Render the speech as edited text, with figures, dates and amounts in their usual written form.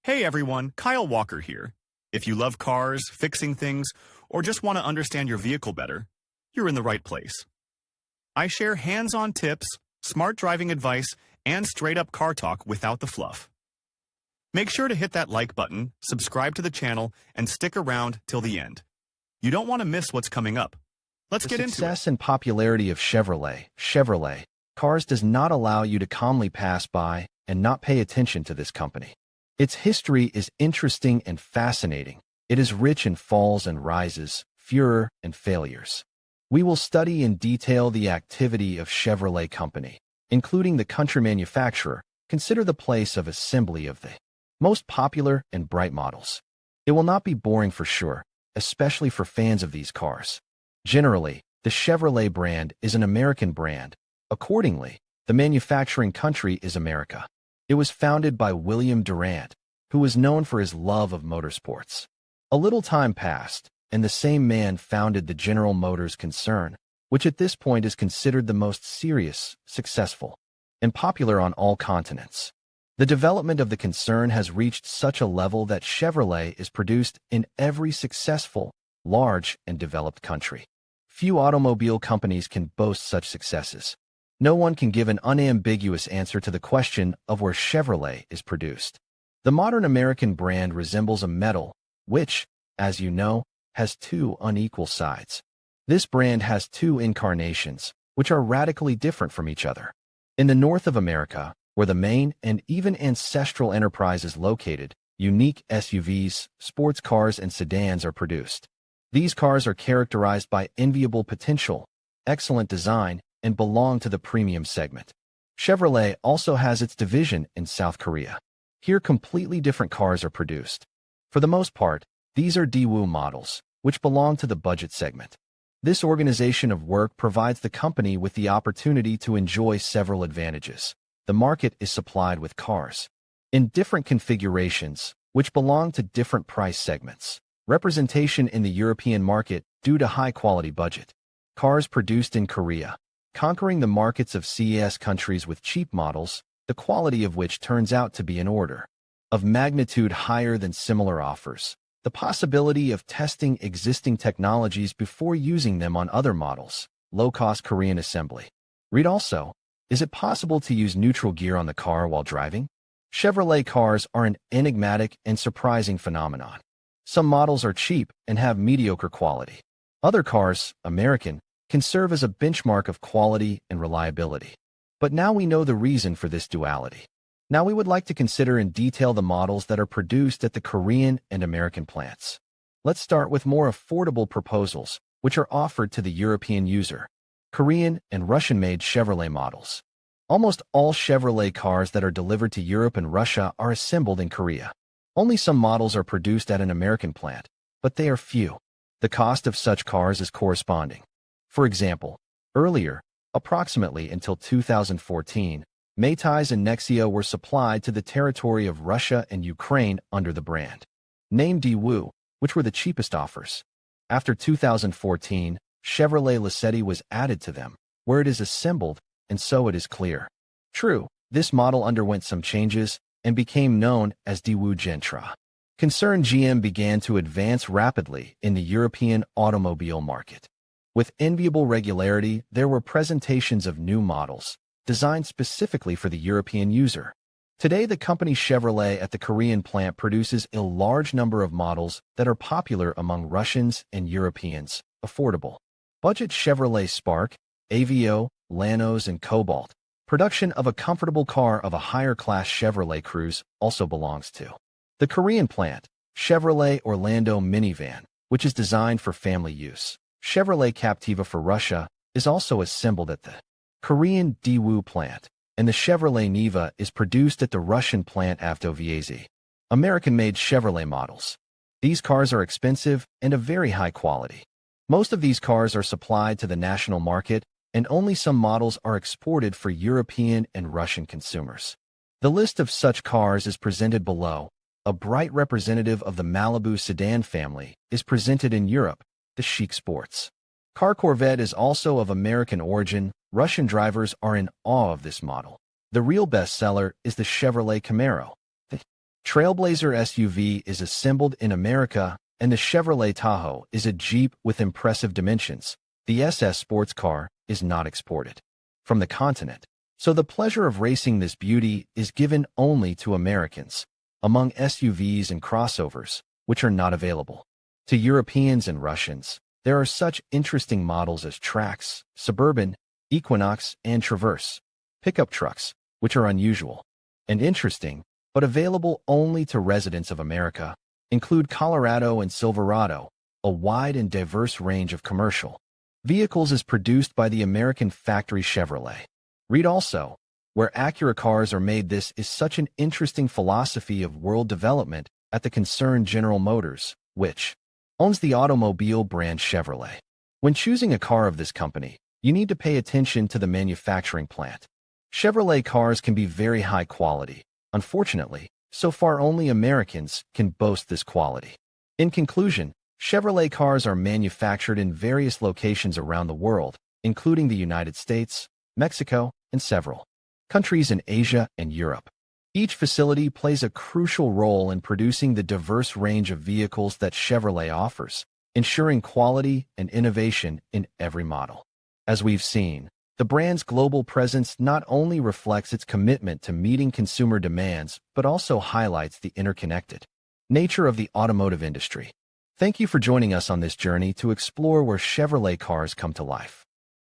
Hey everyone, Kyle Walker here. If you love cars, fixing things, or just want to understand your vehicle better, you're in the right place. I share hands-on tips, smart driving advice, and straight-up car talk without the fluff. Make sure to hit that like button, subscribe to the channel, and stick around till the end. You don't want to miss what's coming up. Let's get into it. The success and popularity of Chevrolet cars does not allow you to calmly pass by and not pay attention to this company. Its history is interesting and fascinating. It is rich in falls and rises, furor and failures. We will study in detail the activity of Chevrolet Company, including the country manufacturer. Consider the place of assembly of the most popular and bright models. It will not be boring for sure, especially for fans of these cars. Generally, the Chevrolet brand is an American brand. Accordingly, the manufacturing country is America. It was founded by William Durant, who was known for his love of motorsports. A little time passed, and the same man founded the General Motors concern, which at this point is considered the most serious, successful, and popular on all continents. The development of the concern has reached such a level that Chevrolet is produced in every successful, large, and developed country. Few automobile companies can boast such successes. No one can give an unambiguous answer to the question of where Chevrolet is produced. The modern American brand resembles a medal, which, as you know, has two unequal sides. This brand has two incarnations, which are radically different from each other. In the north of America, where the main and even ancestral enterprise is located, unique SUVs, sports cars, and sedans are produced. These cars are characterized by enviable potential, excellent design, and belong to the premium segment. Chevrolet also has its division in South Korea. Here completely different cars are produced. For the most part, these are Daewoo models, which belong to the budget segment. This organization of work provides the company with the opportunity to enjoy several advantages. The market is supplied with cars in different configurations, which belong to different price segments. Representation in the European market due to high-quality budget. Cars produced in Korea, conquering the markets of CES countries with cheap models, the quality of which turns out to be an order of magnitude higher than similar offers. The possibility of testing existing technologies before using them on other models. Low-cost Korean assembly. Read also, is it possible to use neutral gear on the car while driving? Chevrolet cars are an enigmatic and surprising phenomenon. Some models are cheap and have mediocre quality. Other cars, American, can serve as a benchmark of quality and reliability. But now we know the reason for this duality. Now we would like to consider in detail the models that are produced at the Korean and American plants. Let's start with more affordable proposals, which are offered to the European user. Korean and Russian-made Chevrolet models. Almost all Chevrolet cars that are delivered to Europe and Russia are assembled in Korea. Only some models are produced at an American plant, but they are few. The cost of such cars is corresponding. For example, earlier, approximately until 2014, Meitais and Nexia were supplied to the territory of Russia and Ukraine under the brand name Daewoo, which were the cheapest offers. After 2014, Chevrolet Lacetti was added to them, where it is assembled, and so it is clear. True, this model underwent some changes and became known as Daewoo Gentra. Concern GM began to advance rapidly in the European automobile market. With enviable regularity, there were presentations of new models, designed specifically for the European user. Today, the company Chevrolet at the Korean plant produces a large number of models that are popular among Russians and Europeans, affordable. Budget Chevrolet Spark, Aveo, Lanos, and Cobalt. Production of a comfortable car of a higher-class Chevrolet Cruze also belongs to the Korean plant, Chevrolet Orlando minivan, which is designed for family use. Chevrolet Captiva for Russia is also assembled at the Korean Daewoo plant, and the Chevrolet Niva is produced at the Russian plant Avtoviezy. American-made Chevrolet models. These cars are expensive and of very high quality. Most of these cars are supplied to the national market, and only some models are exported for European and Russian consumers. The list of such cars is presented below. A bright representative of the Malibu sedan family is presented in Europe, the Chic Sports. Car Corvette is also of American origin. Russian drivers are in awe of this model. The real bestseller is the Chevrolet Camaro. Trailblazer SUV is assembled in America, and the Chevrolet Tahoe is a Jeep with impressive dimensions. The SS sports car is not exported from the continent, so the pleasure of racing this beauty is given only to Americans. Among SUVs and crossovers, which are not available to Europeans and Russians, there are such interesting models as Trax, Suburban, Equinox, and Traverse. Pickup trucks, which are unusual and interesting, but available only to residents of America, include Colorado and Silverado. A wide and diverse range of commercial vehicles is produced by the American factory Chevrolet. Read also, where Acura cars are made. This is such an interesting philosophy of world development at the concern General Motors, which owns the automobile brand Chevrolet. When choosing a car of this company, you need to pay attention to the manufacturing plant. Chevrolet cars can be very high quality. Unfortunately, so far only Americans can boast this quality. In conclusion, Chevrolet cars are manufactured in various locations around the world, including the United States, Mexico, and several countries in Asia and Europe. Each facility plays a crucial role in producing the diverse range of vehicles that Chevrolet offers, ensuring quality and innovation in every model. As we've seen, the brand's global presence not only reflects its commitment to meeting consumer demands, but also highlights the interconnected nature of the automotive industry. Thank you for joining us on this journey to explore where Chevrolet cars come to life.